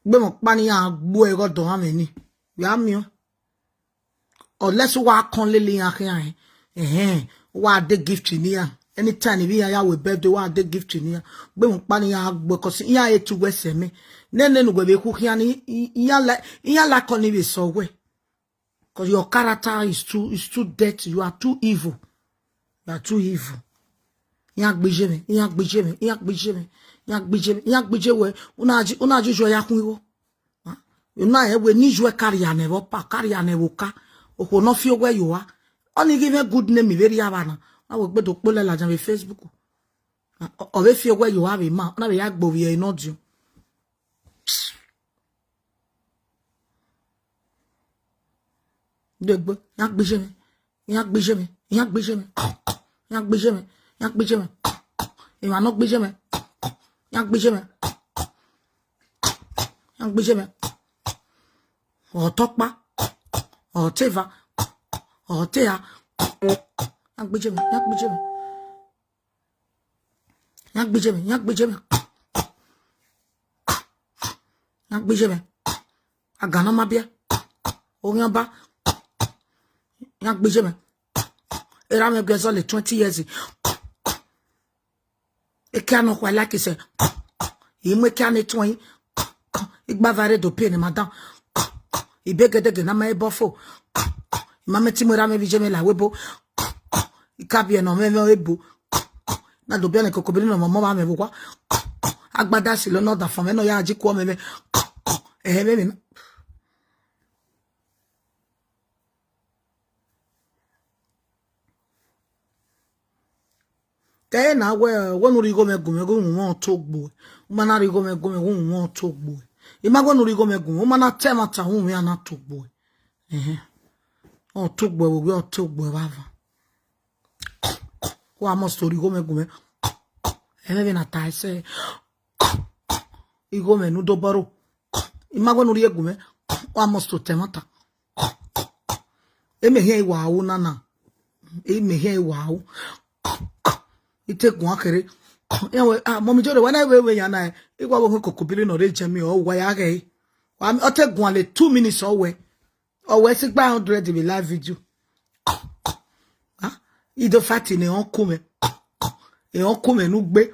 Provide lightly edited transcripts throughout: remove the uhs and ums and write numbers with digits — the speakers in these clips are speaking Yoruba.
Be mo pani ya gbo e go do ameni. Ya mi o. Unless wa kon lele yan kan wa de gift ni ya. Anytime we ya we birthday wa de gift ni ya. Be mo pani ya gbo ko si ya etu wese me. Nene no be ku kan ya la kon ni be so we. Cause your character is too dirty. You are too evil. You are too evil. Yak bijeme. Una jo ya kun wo. Una e we ni jo carry ane wo pa carry ane wo ka. O no feel where you are. Only give a good name very abana. I will be to pull la jam Facebook. O we feel where you are ma. Na be yak bo we not you. Degbo yak bijeme. You are not bijeme. Yak bijeme. Or tokpa. Or teva. Or tea. Yak bijeme. Agana mabia. Onyamba. Yak bijeme. Era me gazole 20 years. E kano kwa like se. Imwe kane 20. Igba vare do pe ni madam. Ibegedege na ma ebofo. Mama timura me bijeme la webo. Ikabie no me ebo. Na do bien kokobiri no mama me bokwa. Agbada si lo no da fon me no ya aji ko me. Me. Kaya na wenu rigo me gume go won togbo. Umana rigo me gume won togbo. Imago no rigo me gume umana tema ta hu me ana togbo. O togbo we o togbo bava. Wa mo story go me gume. Eme na ta se. Igo me nu do baro. Imago no rigo me wa mo sto tema ta. Eme he wa wu nana. Eme he wa wu. Ite gwa kere mommy jore when I we yana igwa wo kokobiri no reje mi o wa ya ge wa mi ote gwa le 2 minutes o we si gba 100 be live video ido fati ni on kume nu gbe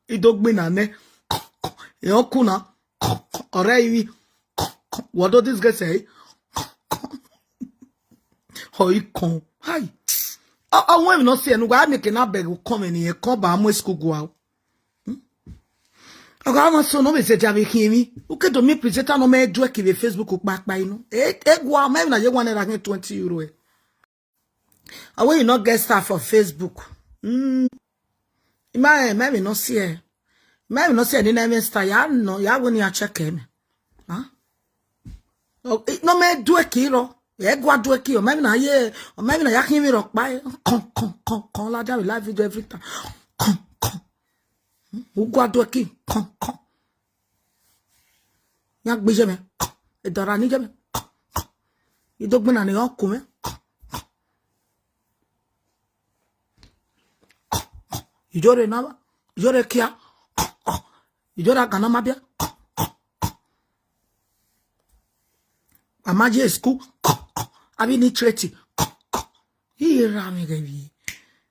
ido gbe na ne on kuna ore yi what do this guy say ho ikon hi I want not see and why make an beg will come in here, come by my school go out. I got so no message have me. Who can to me present no me do the Facebook back by no. Go maybe na you want to 20 euro. I will not get stuff for Facebook. Maybe not see. Maybe not see any name star. Ya no, ya when you check him. Huh? Oh, no me do a kilo. Gwa do ki o maybe na ye o maybe na yakin mi rock by kon la down live video every time o gwa do ki yak gbe je me e dara ni je me idogbon na ni o ku me ijore na ba ijore kia ijore kana mabia amaje school abi ni treti ira mi gabi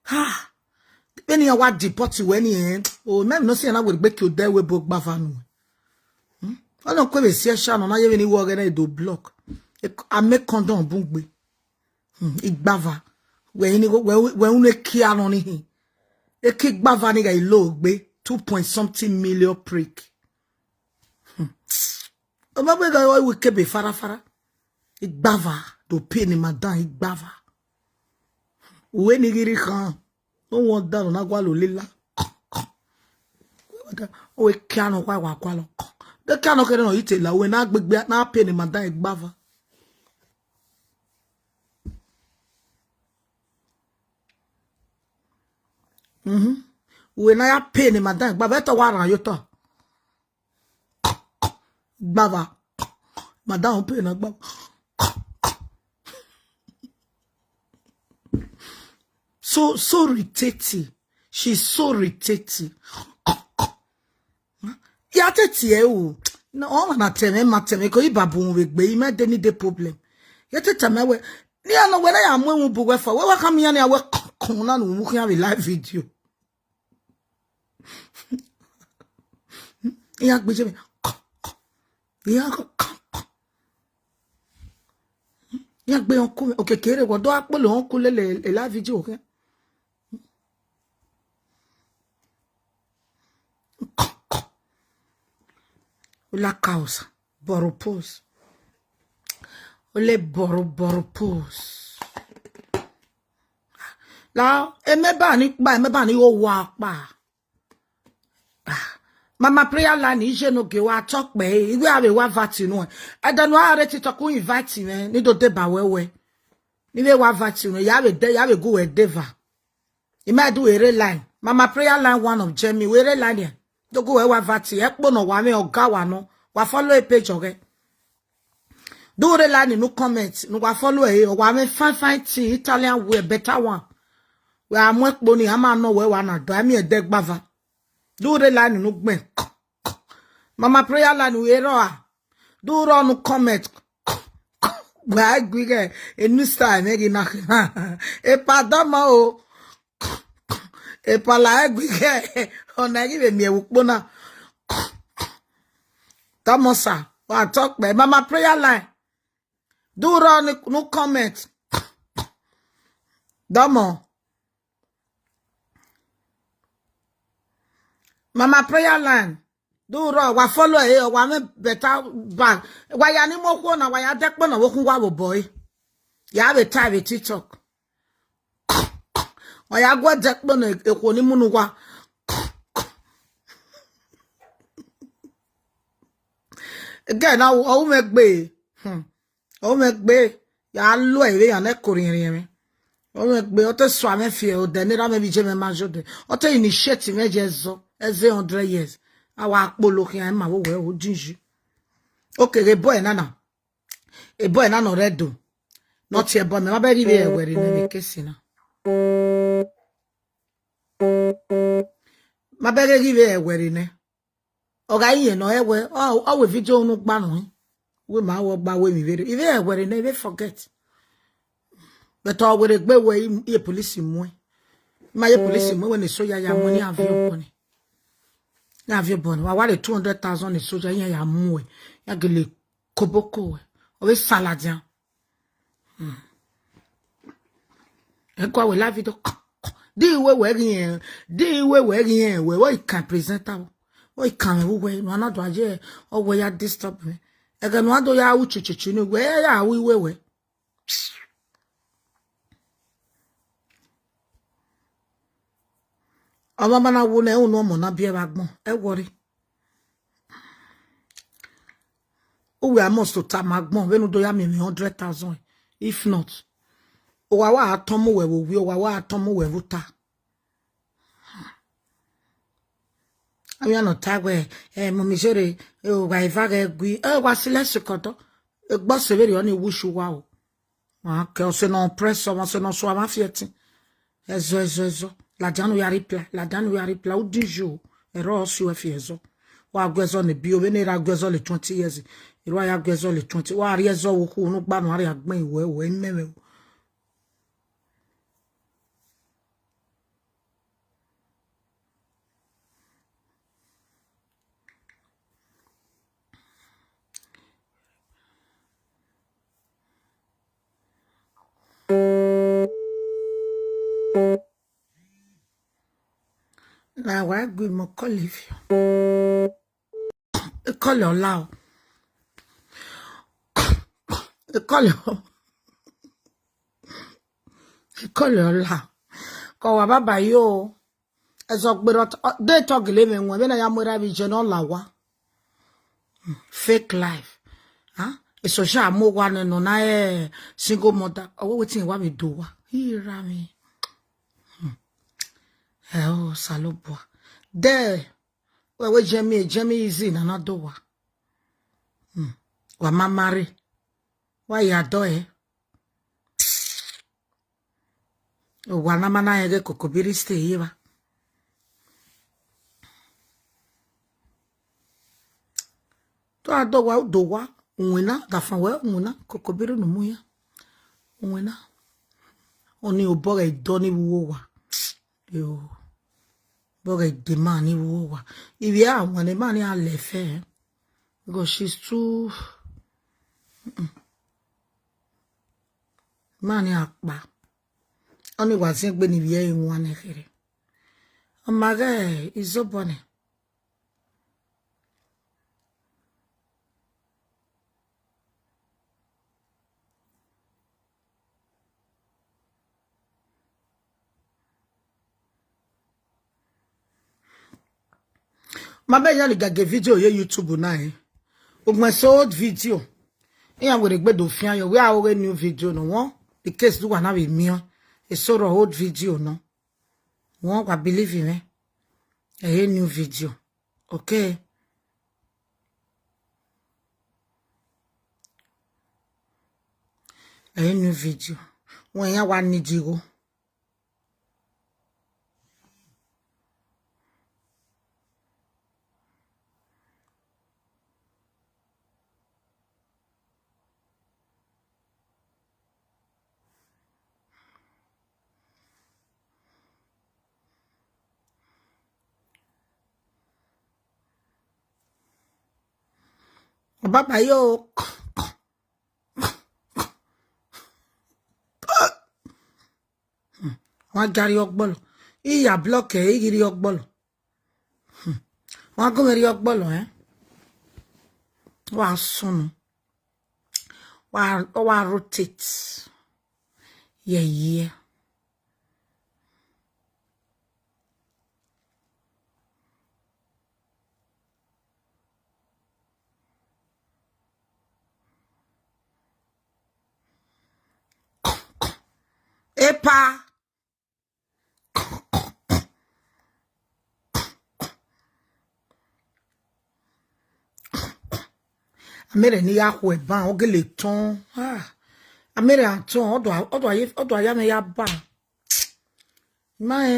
ha when you wa deport when you o me no say na we gbe ki o there we book gba fanu olon ko be si e sha no na ye ni wo gena do block I make condom bungbe igbava we ni we unu ki anu ni hin e ki gbava ni ga ilo gbe 2 something million prick o ma be ga we ke be farafara igbava do pay ni madan igbava we ni giri kan no won down na gwa lo lela o we kiano kwa lo de kiano kere no ite la we na gbegbe na pay ni madan igbava we na ya pay ni madan igbava to wa ran yo to igbava madan pay na igbava. So irritating. She's so irritating. Ya tete e o. No, all na teme mateme ko ibabu we gbe me de ni de problem. Yete teme we ni ano we na ya mu bu we for we come here na we kon na no mu kan live video. Ya gbe je me. Ya ko ya gbe on ku o kekere wo do apolo on ku le live video okay. La causa boropos ole boropos la me ba ni o wa pa mama prayer line ije no ge wa talk pe iwe awe wa vati no adanu are ti talk ku invite me ni do de ba wewe ni we wa vati no ya we go we deva e ma do ere line mama prayer line one of Jemmy we ere line here. Dogo we wa vati epo no wa me oga wa no wa follow a page okay do the line no comment no wa follow e wa me fine tea Italian way better one we am epo ni ama no we wa na do ami e de gbava do the line no gben mama prayer line we ro a do ro no comment wa gbige e new style me na e pardon ma o e pala gbige ona give me ukpona tamosa wa talk by mama prayer line do run no comment damo mama prayer line do run wa follow e wa me better bag wa ya ni mo ko na wa ya dekpo na wo kun wa bo boy ya be time with TikTok wa ya gwa dekpo na e ko ni munu wa again now o me gbe ya lo ewe ya na korin mi o me gbe o te so amefie o de ni ra me bi je me ma jode o te initiate me je zo eze 100 years awa apolo kin ma wo we o jinju okay boy nana e boy nana redo not here boy me ma be ri be we ri me kesi na ma be ri be we ri ne oga yin no ewe o we video nu gba no we ma wo gba we mi video if e we na we forget but o we gbe we e police mu ma ye police mu we ni so ya mo ni avio poni na avio bon wa wale 200,000 ni soja yin ya mu ya gele koboko we o we saladian e kwa we la video di we yin we can present am o kan we no na do aje o we ya disturb me e ga no ado ya uchuchuchu ni we ya we ama mana wo na unu mo na bia bagbon e worry o we almost to ta magbon we no do ya me 100,000 if not o wa atomo we wo wi o wa atomo we vuta ami ano tagwe mo mi jere o wa ivaga gui e wa sile sokoto e gbo severi oni wushu wa o wa ke o se no press o se no so ma fieti ezo la danu ya reply o dijo e ro si we fiezo wa gwezo ne bi o be ne ra gwezo le 20 years e ro ya gwezo le 20 wa ri ezo wo ku nu gba no ari agbon iwe meme na wa gbe mo call if you call your loud call your loud ko wa baba yo ezo gbero de talk le me won be na ya mo ra bi je no lawa fake life e so sha mo wa no na single mother o wetin wa me do wa ira mi oh salobua there we Jemmy easy na na do wa mamare wa ya do wa na mana ye Kokobiri stay yiba To adowa dowa unwena dafanwe unwena kokobiri no muya. Unwena. Oni obore idoni wuwa. Yo. Bore demani wuwa. If ya wane mani a lefe. Because she's too mani akba. Oni wazin gbe ni biye inwane kere. Amage izobone. Mabe ya ligage video ye YouTube na Ogmen so old video. Iya we regbe do fian yo. We are new video no one. The case do na with me. It's sort of old video no. One I believe in me. A new video. Okay. A new video. When ya one need you go. Baba yo. Wa gari ogbolo. Iya block e giri ogbolo. Wa go meri ogbolo Wa sunu. Wa rotate. Yeah. Epa. Amere ni ya hwe ban ogele ton. Amere aton odo aya me ya ba. Ma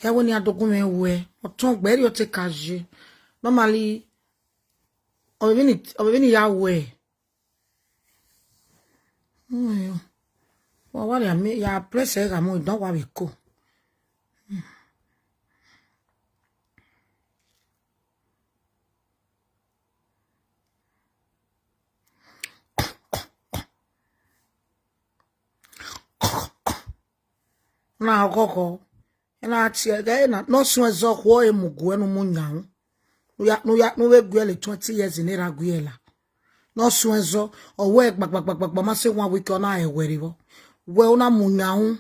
ya woni adogun me we. Oton gberi o te kaje. Normally obini ya we. Wa wale ya press e ga mo don wa we ko. Na okoko na tie ga na no so ezo ho emugu enu munyan no we guele 20 years in era guela no so ezo owe gbagbagbagba ma se 1 week ona eweriwo we una munyan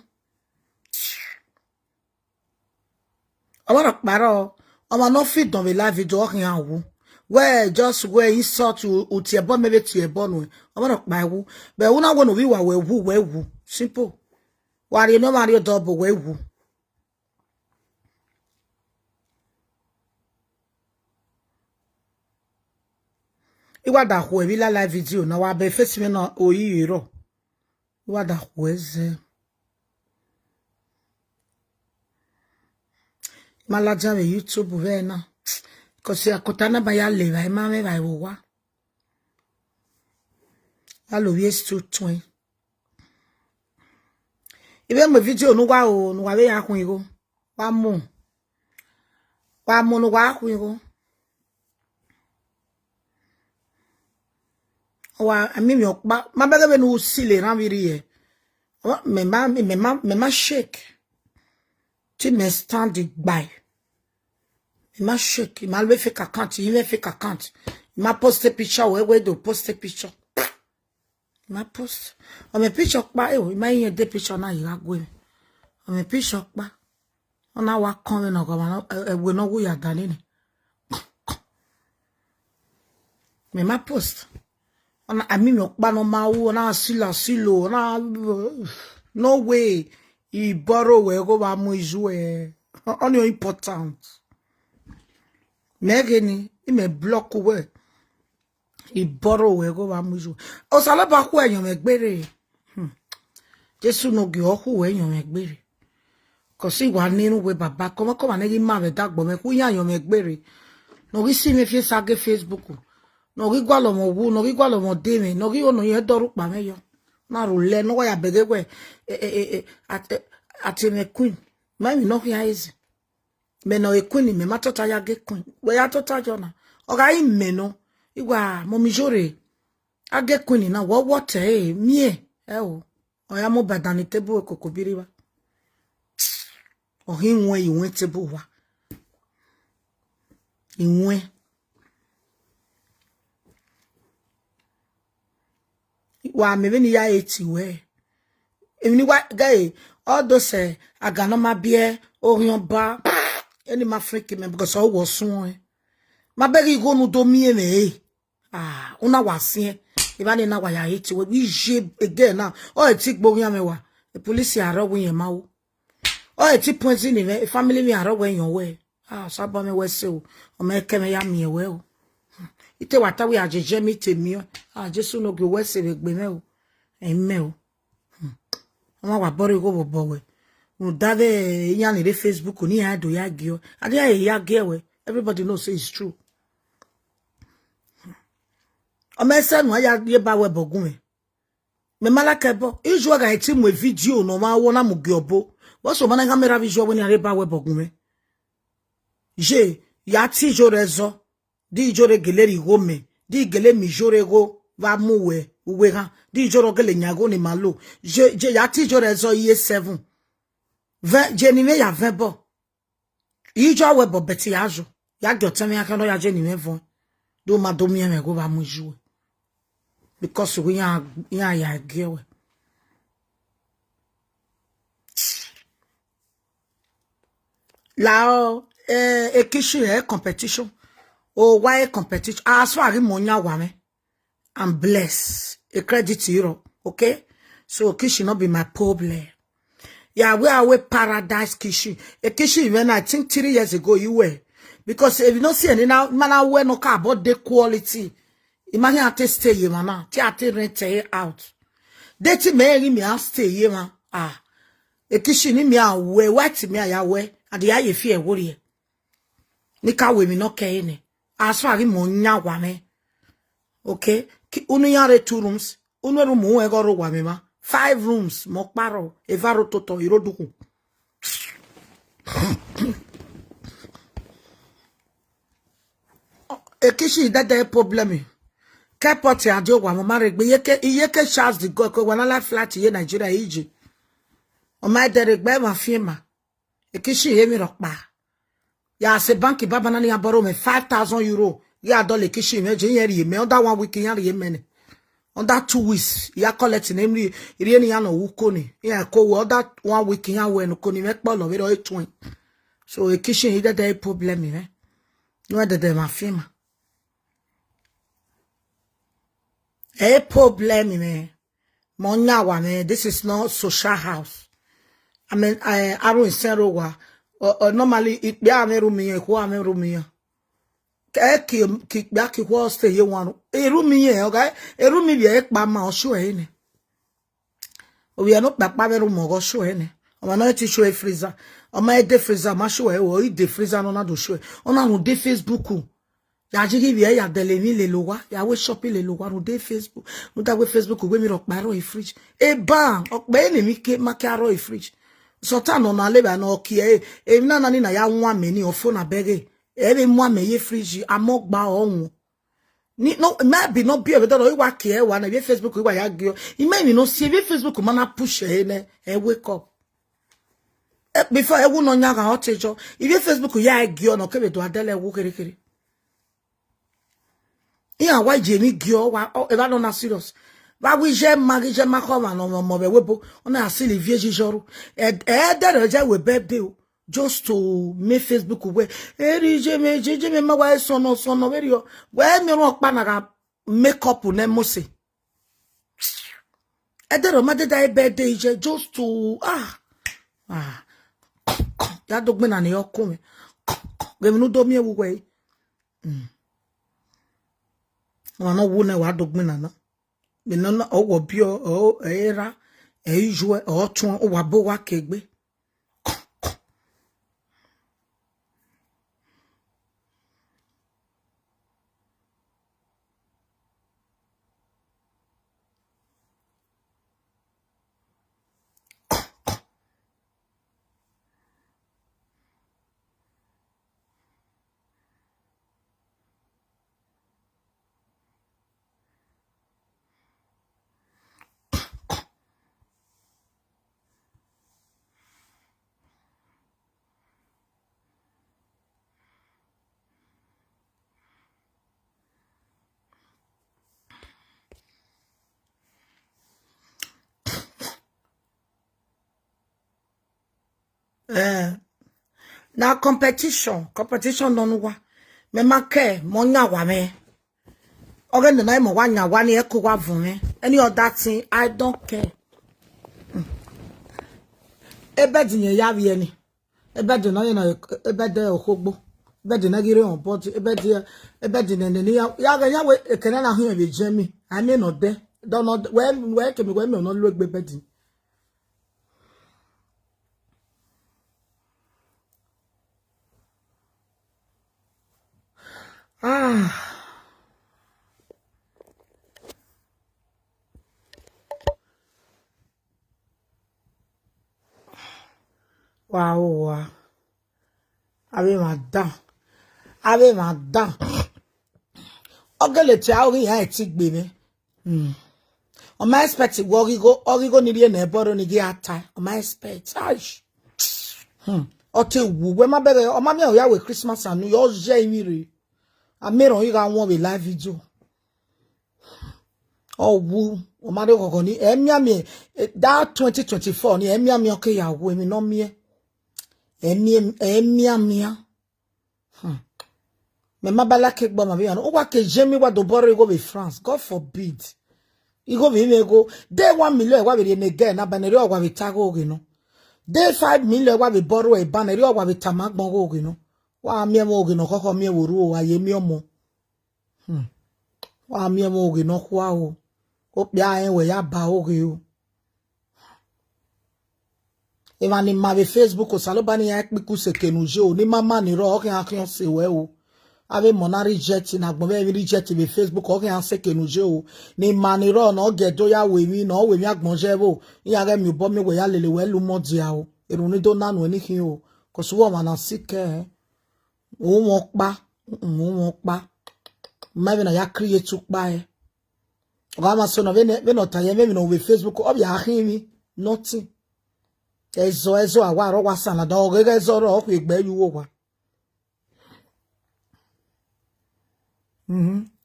awara paro o no fit don be live video okin awu we just we insult uti ebo mebe ti ebo no awara pa ewu be una wo no wi wa we wu simple. Wari no Mario double wewu. Iwa da hwe bi la live video na wa be face me na oyi iro. Iwa da hweze. Malaja me YouTube vena. Kosi akotana ba ya le ba ma me ba wo. Alo yes to twin. Ibe me video no wa be ya kun igo. Wa mu no wa kun igo. Wa ami mi okpa ma bege be no sile ran viri e. Me ma shake. Ti me stand it by. Me ma shake, ma le fake account, il me fake account. Ma poste picture we do poste picture. Ma post. O me picture pa ma yin de picture na yi agwe. O me picture pa. Ona wa kan na go ma we no go ya dale ni. Me ma post. Ona ami mi okpa no ma wo na silo na no way. I borrow we go ba mu ijue. Only important. Megeni I me block we. I borrow we go ba mu ijue. O sala ba ku eyan megbere. Jesu no gi o ku eyan megbere. Ko si wa ninu we baba ko mo ko ma ne ma be dagbo me ku yan eyan megbere. No ri si me fie sage Facebook. No ri gwa lo mo wu, no ri gwa lo mo de me, no ri ono ye doru pa me yo. Na ro le no wa ya bege we at me queen. Me no ya is. Me no e queen me matota ya ge queen. We ya tota jona. Oga I me no. Iwa mo mi jore. Age queen na what mie o. Oya mo badani table e Kokobiri ba. O hinwe iwe table wa. Inwe. Wa me ni ya eti we. Emi wa guy all those aganoma bie orion ba any ma freak me because all was soon. Ma begi go no do mie me. Una wasie. Ibani na wa ya eti we je again now. Oh eti gbogbo me wa. The police are we ma wo. Oh eti point ni me family me are we yon we. Sabo me we se o. O me ke me ya mi we o. Ite wata we ajeje mi temi o. Jesu no go we se be gbe me o. Emme o. Oma wa bori go bobo we. No dave yan ni Facebook ni ya do ya gio. Ade ya ge we. Everybody knows say it's true. Oma se no ya ye ba we bogun me. Me malaka bo. Ijo ga eti mo video no ma wo na mo ge obo. Bo so mana camera visual we ni are ba we bogun me. Je ya ti jo rezo. Di jore geleri gome. Di gele mi jore go va muwe uwe ha. Di joro gele nyago ni malo. Je ya ti jore zo iye 7. Je ni me ya 20 bo. Ijo we bo beti ajo. Ya gyoteme ya kano ya je ni me von. Do ma do mi me go va mu jouer. Because we ya gewe. Lao kishi competition. Oh, why competition? As far as monya wame, I'm blessed. A credit to you, okay? So kishi not be my problem. Yeah, we are paradise kishi. A kishi when I think 3 years ago you were. Because if you don't see any now, man, we no care about the quality. Imagine I take stay here, man. I take rent out. Deti me I stay here, man. A kishi ni me a we white me a we. And the eye fear worry. Nika we me no care any. As far as monya wame. Okay? Unu yare 2 rooms. Unu room uwe goro wame ma. 5 rooms. Mokparo. Evaro toto. Iroduku. Ekishi dada problemi. Kepoti adio wa mama regbe. Yeke Charles de Goko. Wanala flat ye Nigeria iji. Oma deregbe ma firma. Ekishi yemi rokpa. Ya se banki baba nani ya borrow me 5,000 euro. Ya dole kishi me je me under 1 week yan ye mene. Under 2 weeks ya collect namely iri ni yan no wuko ni. Ya ko under 1 week yan we no ko ni me pa lo we do etwin. So e kishi he dey problem me. No dey ma firma. A problem me. Monya wa me, this is not social house. I mean I aro insero wa. Normally it be amerumi ko amerumi ki bia ki wo stay ye wan erumi ye okay erumi bi e pa ma oso e ni o we no pa meru mo go so e ni o ma no ti show e freezer o ma e de freezer ma show e o i de freezer no na do show o na no de Facebook ya jigi bi e ya dele mi le lo wa ya we shop le lo wa no de Facebook no da we Facebook we mi ro pa ro e fridge e ba o pe ni mi ke ma ka ro e fridge Sultan on aleba no kie e na nani na ya nwa me ni ofo na bege e be mo me ye fridge amogba ohun ni no maybe no be do wa kie wa na be Facebook wa ya gio I mean no see be Facebook mana push e ne e wake up before e wu no nya ga hotejo e be Facebook ya gio no ke be do adele wu kere ya wa je mi gio wa e ba no na serious. Ba we je ma koma no mo be webo ona asili vie jijoro there je we birthday just to make Facebook we eri je me ma wa so no we yo we mi ro pa na ga make up na mose there ma de birthday je just to ya dogbe na ni okun mi ge mi no do mi ewu we no wu na wa dogbe na me no o bio o era e joe o tun o wa bo wa kegbe Eh, now competition don't wa. Me make mo nya wa me. Ogen the name wa nya wa ni e ko wa vun me. Any other thing, I don't care. Ebedi nye ya wie ni. Ebedi no ye no ebedi okogbo. Ebedi na gire on pot ebedi ne ya ga ya we ekene na hu e be jemi. Ani no de. Don't know where can we no look ebedi. Ah. Wow. Ave madam. Ave madam. Ogele ti a ori ya ti gbe me. On my expect origo ni die na eboro ni gi ata. On my expect. Aish. Ote wu we ma bere o ma mi o ya we Christmas anu yo je imire. Amero yi ga won we live video. Oh wu o ma de kokon ni emia mi that 2024 ni emia mi okay ya wo mi no mi emia mi. Me mabala cake bomb abi no wa ke jemi wa do boro go be France, God forbid. You go be me go day 1 million wa be ne get na banere wa be tago oge no. Day 5 million wa be boro e banere wa be tamagbon go oge no. Wa mi mo oge no koko mi woru o aye mi omo. Wa mi mo oge no kwa o. O bia en we ya ba oge o. Eva ni ma be Facebook o saloba ni ya ekpiku sekenuje o ni mama ni ro o ke akin se we o. Ave mona reject na gbon be reject be Facebook o kan se kenuje o ni maniro na ogedo ya we mi na we mi agbon je bo ya ge mi bo mi we ya lele we lu mo dia o erun ni do nanu ni kin o ko so wo ma na sike o won pa ma be na ya create tu pa e o ma so no be no ta ye me no we Facebook o ya hin mi nothing ezo awa ro wa san la do ge ezo ro o ku igbe yu wo wa.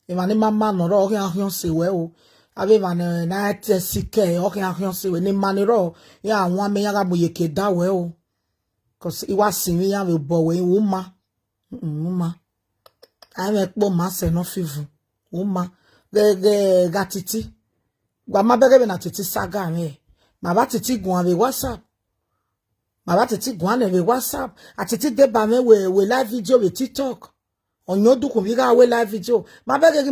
Imani mama no ro okin ahun se we o abi man na sike okin ahun se we ni mani ro ya awon ame ya ga boye ke da we o cause iwa sinmi ya we bo we uma ame po ma se no fivu uma ge gatiti gba ma bege be na titi saga me ma ba titi gun ave WhatsApp ma ba titi gun ave WhatsApp atiti de ba me we live video we TikTok. Onyo dukun bi ga we live video ma bege ki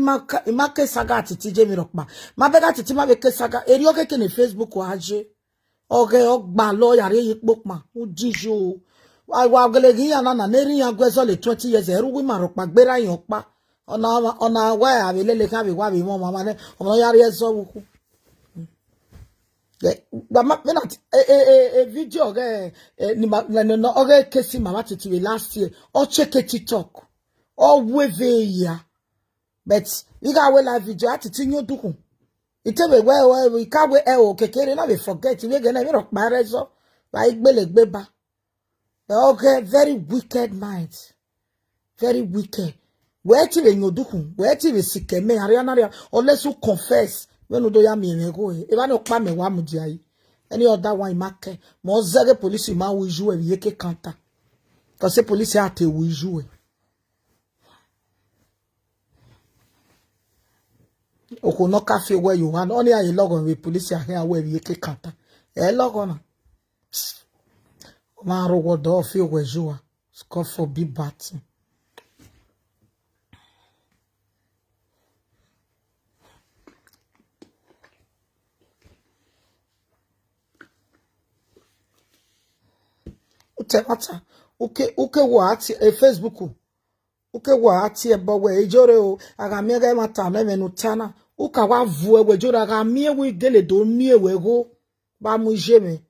ma ke saga titi je mi rokpa ma bege titi ma be ke saga eri o keke ni Facebook o aje oge ogba lo yare yi popma o jijo wa gele gi yana na neri yan gwezo le 20 years eru wi ma rokpa gbera yan pa ona wa ya be lele ka be wa be mo mama ne omo yare ezo wuku ba ma na video ge ni no oge kesi mama titi we last year o check TikTok. Oh, ya, but you got well live video at tinyo dukun. It tell me well we can't we kekere na we forget we gonna be rock marezo like beba. Okay, very wicked mind. Very wicked. Where till you dukun, where till we sick me ariana unless you confess when you do ya me go. If I no pa me wa mujai. Any other one make mo zage police ma we joue we ke kanta. Parce police a te we joue. Oko no cafe where you want only a log on with police here where we take counter. Log on. Man rogo do feel where you are. Score for big bat. Utemata. Uke what Facebook. Uke what e bo we ejore o aga mi ga mata na me no tana. Uka wa vu ewe jora ga mi ewe gele do mi ewe go ba mu jeme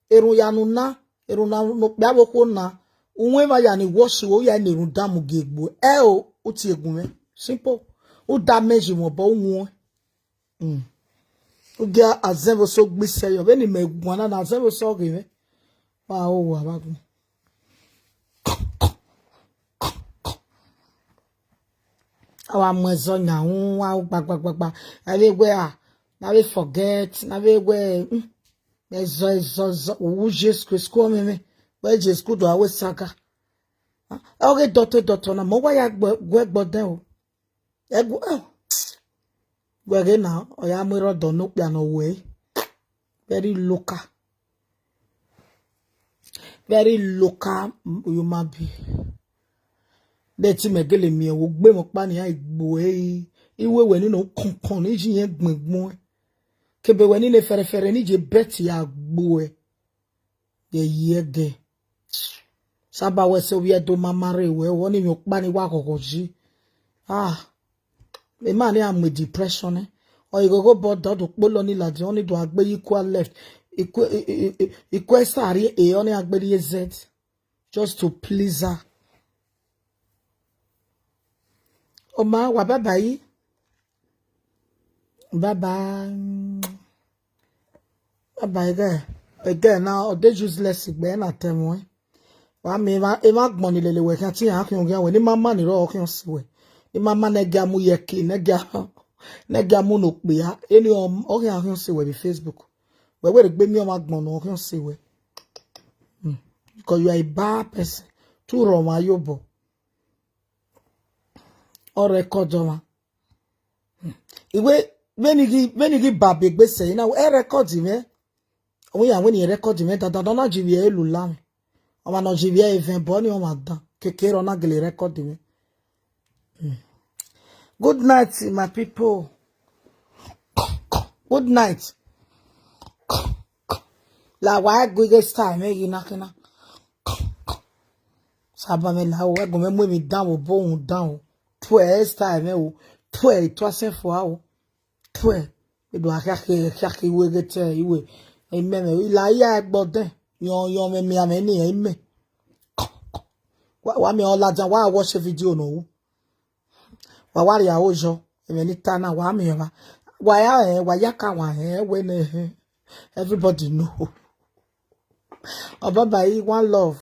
erun yanu na no pe aboko na unwe ma ya ni wash wo ya ni erun damu gegbo o uti egun me simple o damage mo bo won o ga azenvo so gbese yo be ni me egun na azenvo so ge me wa o wa ba gun awa mwezo nya wa gbagba ave gwe na we forget na we gwe ezo wo Jesus Christ ko me where je school do always saga. Okay, doctor na mo wa ya gboden o. Ego where now oya mo do no pe no way. Very local. Very local human being. Leti megele mi e wo gbe mo pa ni igbo iwe we ni no konkon ni ji yen gbongbon kebe we ni le fere ni je bet ya gbo ye yege saba we se wi do mamare we woni mi pa ni wa kokko ji me man ni am depression o igogo bodo do polo ni ladi oni do agbe equal left equal sari e oni agbe z just to please her. Oma wa baba yi baba again now they useless gbe na temo wa me ma e ma gbon ni lele we kan ti han kin we ni mama ni ro kin si we ni mama na ga mu ye ki na ga mu no pe ya eni o kin kin si we bi Facebook we gbe mi o ma gbon no kin si we because you are a bad person tu ro ma yobo or record ma iwe benigi babe gbese na e record me won ya when e record me dada na jivi e lu la me o ma no jivi e even bo ni o ma dan kekere na gele record me. Good night my people, good night la wa go get time me yina kina saba me la wa go me mu mi down bo un down twice time o twice twice for twe do akake we get iwe ememe ila ya gboden yon me mi ameni eme wa mi olajan wa watch video no wa ri awojo emeni tana wa mi wa ya ka wa when everybody know. Oh bye bye, one love.